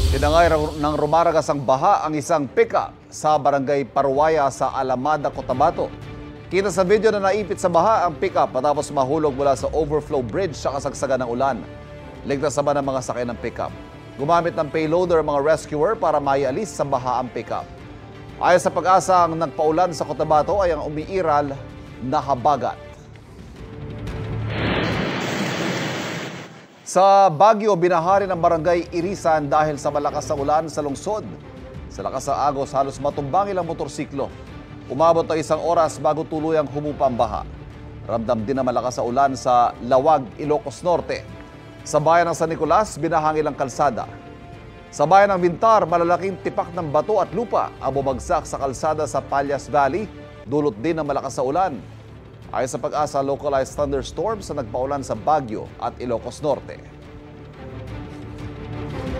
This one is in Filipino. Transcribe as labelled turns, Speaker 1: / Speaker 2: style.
Speaker 1: Tinangay ng rumaragas ang baha ang isang pickup sa barangay Parwaya sa Alamada, Cotabato. Kita sa video na naipit sa baha ang pickup matapos mahulog mula sa overflow bridge sa kasagsagan ng ulan. Ligtas naman ang mga sakay ng pickup. Gumamit ng payloader ang mga rescuer para maialis sa baha ang pickup. Ayon sa Pag-asa, ang nagpaulan sa Cotabato ay ang umiiral na habagat. Sa Baguio, binahari ng barangay Irisan dahil sa malakas na ulan sa lungsod. Sa lakas ng agos, halos matumbang ilang motorsiklo. Umabot ng 1 oras bago tuluyang humupa ang baha. Ramdam din na malakas na ulan sa Lawag, Ilocos Norte. Sa bayan ng San Nicolas, binahang ilang kalsada. Sa bayan ng Bintar, malalaking tipak ng bato at lupa ang bumagsak sa kalsada sa Pallas Valley, dulot din ng malakas na ulan. Ayon sa Pag-asa, localized thunderstorms na nagpaulan sa Baguio at Ilocos Norte.